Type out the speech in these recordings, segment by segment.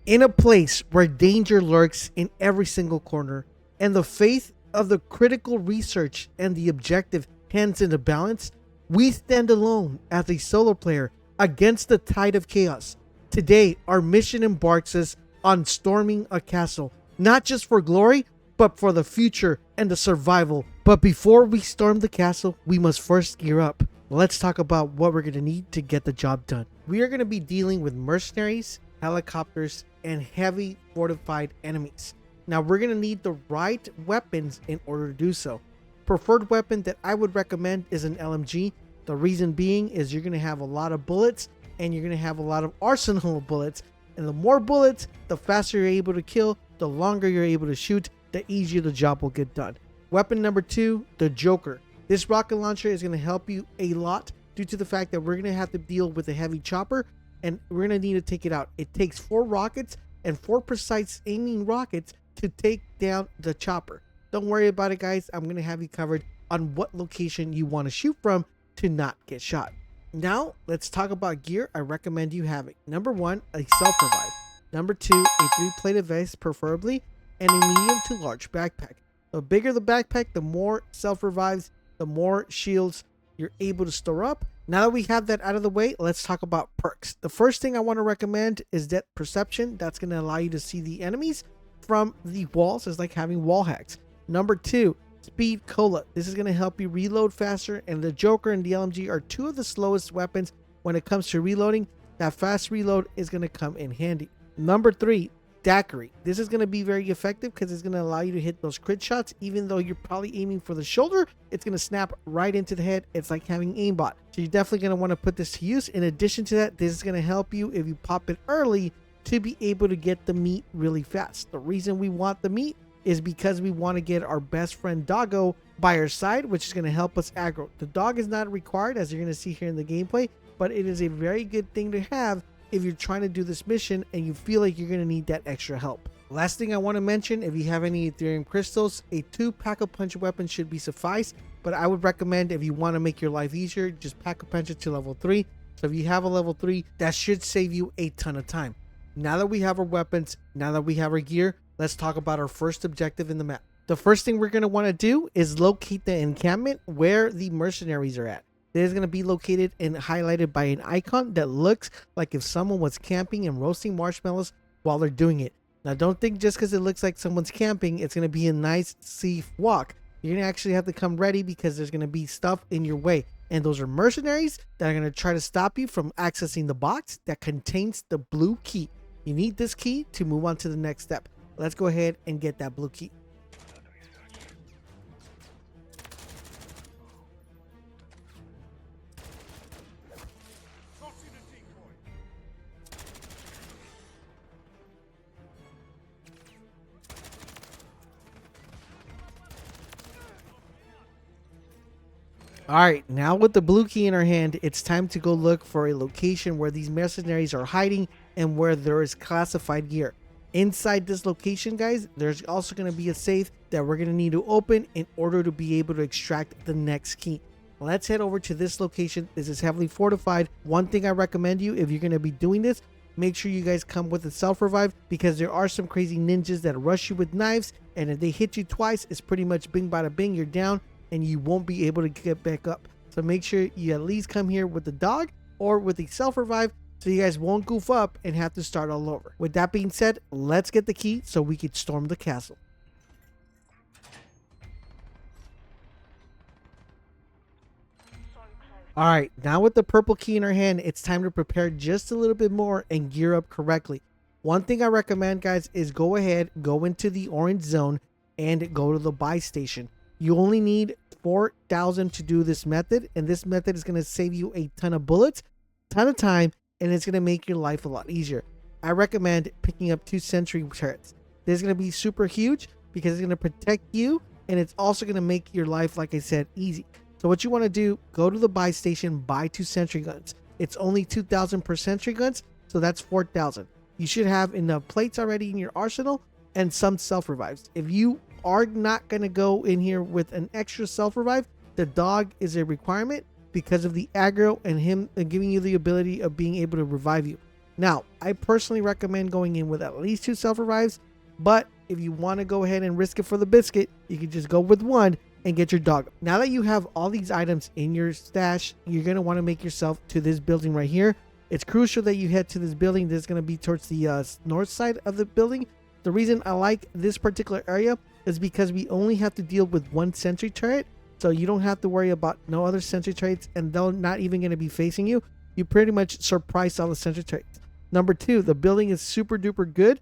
In a place where danger lurks in every single corner, and the faith of the critical research and the objective hands in the balance, we stand alone as a solo player against the tide of chaos. Today, our mission embarks us on storming a castle, not just for glory, but for the future and the survival. But before we storm the castle, we must first gear up. Let's talk about what we're going to need to get the job done. We are going to be dealing with mercenaries, helicopters, and heavy fortified enemies. Now we're going to need the right weapons in order to do so. Preferred weapon that I would recommend is an LMG. The reason being is you're going to have a lot of bullets and you're going to have a lot of arsenal of bullets. And the more bullets, the faster you're able to kill, the longer you're able to shoot, the easier the job will get done. Weapon number 2, the Joker. This rocket launcher is going to help you a lot due to the fact that we're going to have to deal with a heavy chopper and we're going to need to take it out. It takes 4 rockets and 4 precise aiming rockets to take down the chopper. Don't worry about it, guys. I'm going to have you covered on what location you want to shoot from to not get shot. Now, let's talk about gear I recommend you having. Number 1, a self-revive. Number 2, a 3-plated vest preferably, and a medium to large backpack. The bigger the backpack, the more self-revives, the more shields you're able to store up. Now that we have that out of the way, let's talk about perks. The first thing I want to recommend is depth perception. That's going to allow you to see the enemies from the walls. It's like having wall hacks. Number 2, speed cola. This is going to help you reload faster, and the Joker and the LMG are 2 of the slowest weapons when it comes to reloading. That fast reload is going to come in handy. Number 3, daiquiri. This is going to be very effective because it's going to allow you to hit those crit shots. Even though you're probably aiming for the shoulder, it's going to snap right into the head. It's like having aimbot. So you're definitely going to want to put this to use. In addition to that, this is going to help you if you pop it early to be able to get the meat really fast. The reason we want the meat is because we want to get our best friend Doggo by our side, which is going to help us aggro. The dog is not required, as you're going to see here in the gameplay, but it is a very good thing to have if you're trying to do this mission and you feel like you're going to need that extra help. Last thing I want to mention, if you have any Ethereum crystals, a 2 pack-a-punch weapon should be suffice, but I would recommend if you want to make your life easier, just pack-a-punch it to level 3. So if you have a level 3, that should save you a ton of time. Now that we have our weapons, now that we have our gear, let's talk about our first objective in the map. The first thing we're going to want to do is locate the encampment where the mercenaries are at. It is going to be located and highlighted by an icon that looks like if someone was camping and roasting marshmallows while they're doing it. Now, don't think just because it looks like someone's camping, it's going to be a nice, safe walk. You're going to actually have to come ready because there's going to be stuff in your way. And those are mercenaries that are going to try to stop you from accessing the box that contains the blue key. You need this key to move on to the next step. Let's go ahead and get that blue key. Alright, now with the blue key in our hand, it's time to go look for a location where these mercenaries are hiding and where there is classified gear. Inside this location, guys, there's also going to be a safe that we're going to need to open in order to be able to extract the next key. Let's head over to this location. This is heavily fortified. One thing I recommend you, if you're going to be doing this, make sure you guys come with a self-revive because there are some crazy ninjas that rush you with knives, and if they hit you twice, it's pretty much bing bada bing, you're down and you won't be able to get back up. So make sure you at least come here with the dog or with a self-revive so you guys won't goof up and have to start all over. With that being said, let's get the key so we can storm the castle. Alright, now with the purple key in our hand, it's time to prepare just a little bit more and gear up correctly. One thing I recommend, guys, is go ahead, go into the orange zone and go to the buy station. You only need 4,000 to do this method, and this method is going to save you a ton of bullets, ton of time, and it's going to make your life a lot easier. I recommend picking up 2 sentry turrets. This is going to be super huge because it's going to protect you, and it's also going to make your life, like I said, easy. So what you want to do, go to the buy station, buy 2 sentry guns. It's only 2,000 per sentry guns, so that's 4,000. You should have enough plates already in your arsenal and some self-revives. If you are not going to go in here with an extra self-revive, the dog is a requirement because of the aggro and him giving you the ability of being able to revive you. Now, I personally recommend going in with at least 2 self-revives, but if you want to go ahead and risk it for the biscuit, you can just go with 1 and get your dog. Now that you have all these items in your stash, you're going to want to make yourself to this building right here. It's crucial that you head to this building that's going to be towards the north side of the building. The reason I like this particular area is because we only have to deal with 1 sentry turret, so you don't have to worry about no other sentry turrets, and they're not even going to be facing you. You pretty much surprise all the sentry turrets. Number 2, the building is super duper good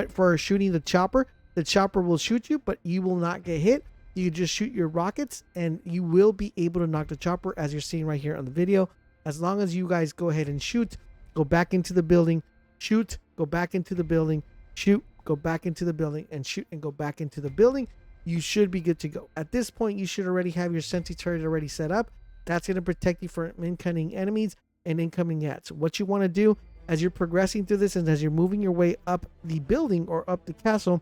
for shooting the chopper. The chopper will shoot you, but you will not get hit. You just shoot your rockets and you will be able to knock the chopper, as you're seeing right here on the video. As long as you guys go ahead and shoot, go back into the building, shoot, go back into the building, shoot, go back into the building, and shoot and go back into the building, you should be good to go. At this point, you should already have your sentry turret already set up. That's going to protect you from incoming enemies and incoming ads. What you want to do as you're progressing through this and as you're moving your way up the building or up the castle,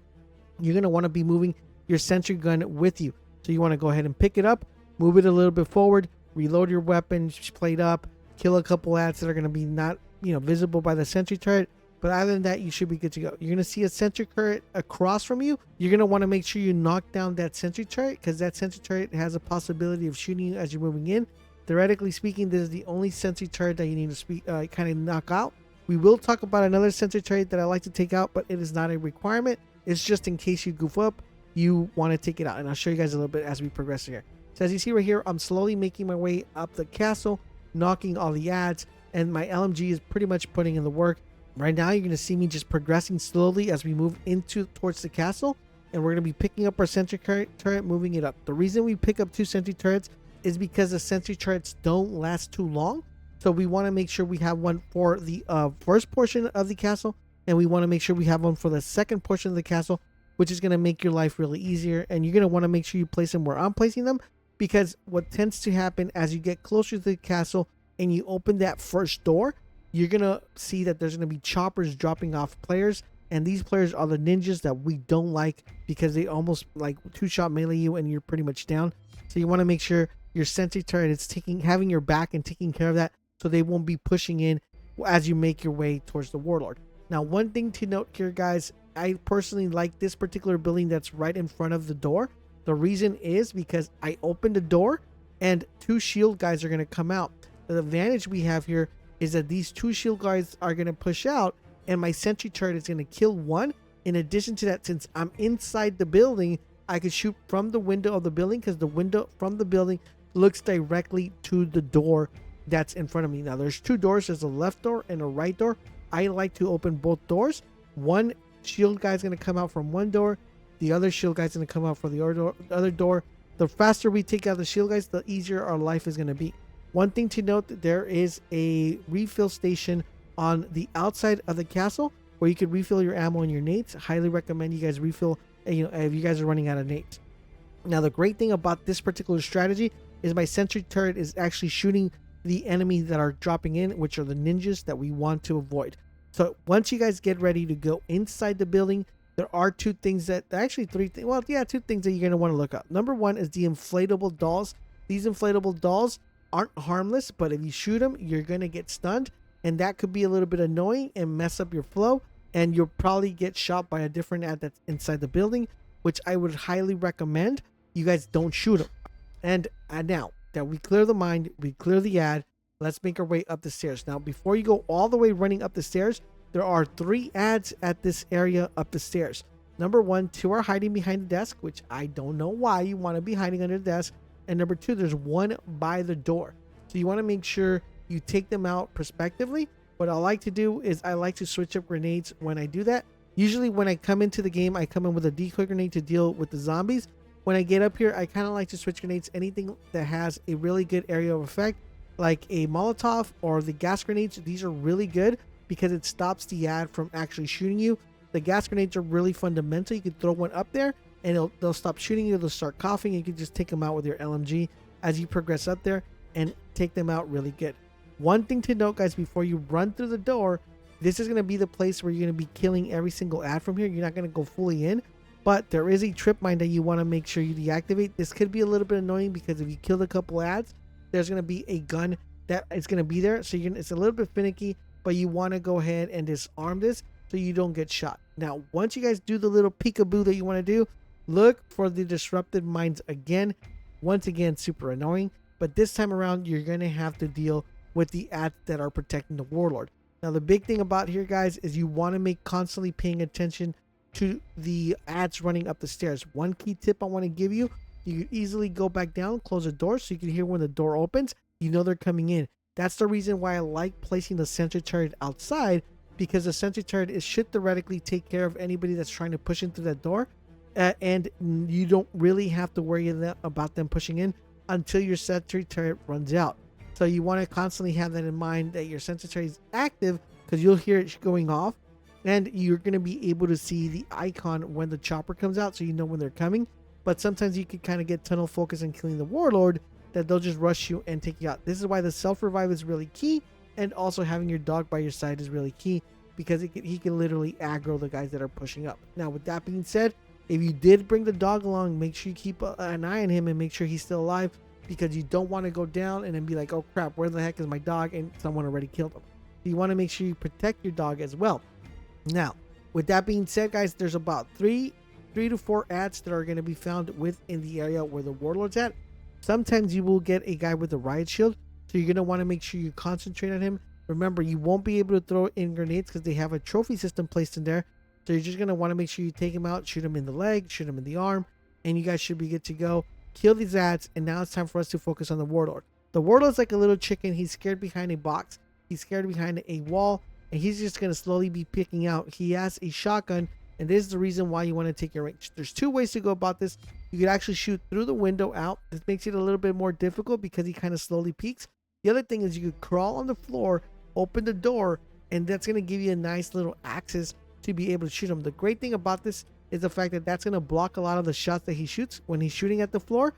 you're going to want to be moving your sentry gun with you. So you want to go ahead and pick it up, move it a little bit forward, reload your weapon, plate up, kill a couple ads that are going to be not, visible by the sentry turret. But other than that, you should be good to go. You're going to see a sentry turret across from you. You're going to want to make sure you knock down that sentry turret, because that sentry turret has a possibility of shooting you as you're moving in. Theoretically speaking, this is the only sentry turret that you need to kind of knock out. We will talk about another sentry turret that I like to take out, but it is not a requirement. It's just in case you goof up, you want to take it out. And I'll show you guys a little bit as we progress here. So as you see right here, I'm slowly making my way up the castle, knocking all the ads, and my LMG is pretty much putting in the work. Right now, you're going to see me just progressing slowly as we move towards the castle, and we're going to be picking up our sentry turret, moving it up. The reason we pick up 2 sentry turrets is because the sentry turrets don't last too long. So we want to make sure we have one for the first portion of the castle, and we want to make sure we have one for the second portion of the castle, which is going to make your life really easier. And you're going to want to make sure you place them where I'm placing them, because what tends to happen as you get closer to the castle and you open that first door, you're going to see that there's going to be choppers dropping off players. And these players are the ninjas that we don't like, because they almost like 2-shot melee you and you're pretty much down. So you want to make sure your sentry turret is having your back and taking care of that, so they won't be pushing in as you make your way towards the warlord. Now, one thing to note here, guys, I personally like this particular building that's right in front of the door. The reason is because I opened the door and 2 shield guys are going to come out. The advantage we have here is that these 2 shield guys are going to push out, and my sentry turret is going to kill 1. In addition to that, since I'm inside the building, I can shoot from the window of the building, because the window from the building looks directly to the door that's in front of me. Now, there's 2 doors. There's a left door and a right door. I like to open both doors. One shield guy is going to come out from one door. The other shield guy is going to come out for the other door. The faster we take out the shield guys, the easier our life is going to be. One thing to note, there is a refill station on the outside of the castle where you can refill your ammo and your nades. Highly recommend you guys refill, if you guys are running out of nades. Now, the great thing about this particular strategy is my sentry turret is actually shooting the enemies that are dropping in, which are the ninjas that we want to avoid. So once you guys get ready to go inside the building, there are 2 things that, actually 3 things, 2 things that you're going to want to look up. Number 1 is the inflatable dolls. These inflatable dolls aren't harmless, but if you shoot them, you're going to get stunned, and that could be a little bit annoying and mess up your flow, and you'll probably get shot by a different ad that's inside the building, which I would highly recommend you guys don't shoot them. And now that we clear the mine, we clear the ad, let's make our way up the stairs. Now, before you go all the way running up the stairs, there are 3 ads at this area up the stairs. Number 1, 2 are hiding behind the desk, which I don't know why you want to be hiding under the desk. And number 2, there's 1 by the door. So you want to make sure you take them out prospectively. What I like to do is I like to switch up grenades when I do that. Usually when I come into the game, I come in with a decoy grenade to deal with the zombies. When I get up here, I kind of like to switch grenades. Anything that has a really good area of effect, like a Molotov or the gas grenades, these are really good because it stops the ad from actually shooting you. The gas grenades are really fundamental. You can throw one up there and they'll stop shooting you. They'll start coughing. You can just take them out with your LMG as you progress up there and take them out really good. One thing to note, guys, before you run through the door, this is going to be the place where you're going to be killing every single ad from here. You're not going to go fully in, but there is a trip mine that you want to make sure you deactivate. This could be a little bit annoying because if you kill a couple ads, there's going to be a gun that is going to be there. So it's a little bit finicky. but you want to go ahead and disarm this so you don't get shot. Now, once you guys do the little peekaboo that you want to do, look for the disrupted mines again. Once again, super annoying, but this time around, you're going to have to deal with the ads that are protecting the warlord. Now, the big thing about here, guys, is you want to make constantly paying attention to the ads running up the stairs. One key tip I want to give you, you can easily go back down, close the door so you can hear when the door opens, you know they're coming in. That's the reason why I like placing the sentry turret outside, because the sentry turret should theoretically take care of anybody that's trying to push into that door, and you don't really have to worry about them pushing in until your sentry turret runs out. So you want to constantly have that in mind, that your sentry turret is active, because you'll hear it going off, and you're going to be able to see the icon when the chopper comes out, so you know when they're coming. But sometimes you can kind of get tunnel focus and killing the warlord, that they'll just rush you and take you out. This is why the self-revive is really key, and also having your dog by your side is really key, because he can literally aggro the guys that are pushing up. Now, with that being said, if you did bring the dog along, make sure you keep an eye on him and make sure he's still alive, because you don't want to go down and then be like, oh crap, where the heck is my dog, and someone already killed him. You want to make sure you protect your dog as well. Now, with that being said, guys, there's about three to four ads that are going to be found within the area where the warlord's at. Sometimes you will get a guy with a riot shield, so you're going to want to make sure you concentrate on him. Remember, you won't be able to throw in grenades because they have a trophy system placed in there. So you're just going to want to make sure you take him out, shoot him in the leg, shoot him in the arm, and you guys should be good to go. Kill these ads, and now it's time for us to focus on the warlord. The warlord's like a little chicken. He's scared behind a box. He's scared behind a wall, and he's just going to slowly be picking out. He has a shotgun, and this is the reason why you want to take your range. There's two ways to go about this. You could actually shoot through the window out. This makes it a little bit more difficult because he kind of slowly peeks. The other thing is you could crawl on the floor, open the door, and that's going to give you a nice little access to be able to shoot him. The great thing about this is the fact that that's going to block a lot of the shots that he shoots when he's shooting at the floor,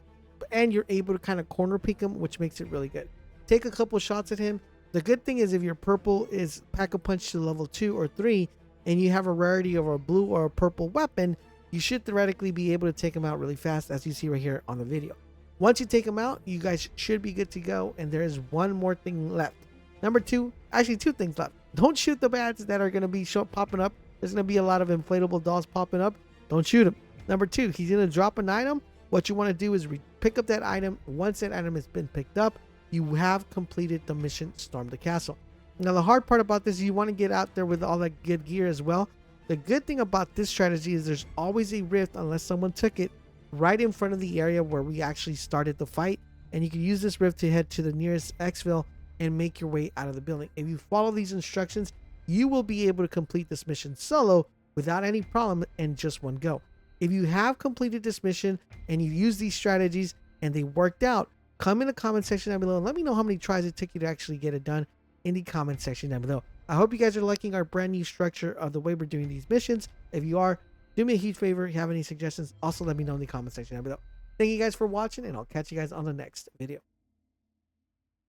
and you're able to kind of corner peek him, which makes it really good. Take a couple shots at him. The good thing is if your purple is pack-a-punch to level 2 or 3, and you have a rarity of a blue or a purple weapon, you should theoretically be able to take him out really fast, as you see right here on the video. Once you take him out, you guys should be good to go, and there is one more thing left. Number 2, actually 2 things left. Don't shoot the bats that are going to be popping up. There's going to be a lot of inflatable dolls popping up. Don't shoot him. Number 2, he's going to drop an item. What you want to do is pick up that item. Once that item has been picked up, you have completed the mission, Storm the Castle. Now, the hard part about this is you want to get out there with all that good gear as well. The good thing about this strategy is there's always a rift, unless someone took it, right in front of the area where we actually started the fight. And you can use this rift to head to the nearest exfil and make your way out of the building. If you follow these instructions, you will be able to complete this mission solo without any problem and just one go. If you have completed this mission and you use these strategies and they worked out, come in the comment section down below and let me know how many tries it took you to actually get it done in the comment section down below. I hope you guys are liking our brand new structure of the way we're doing these missions. If you are, do me a huge favor. If you have any suggestions, also let me know in the comment section down below. Thank you guys for watching, and I'll catch you guys on the next video.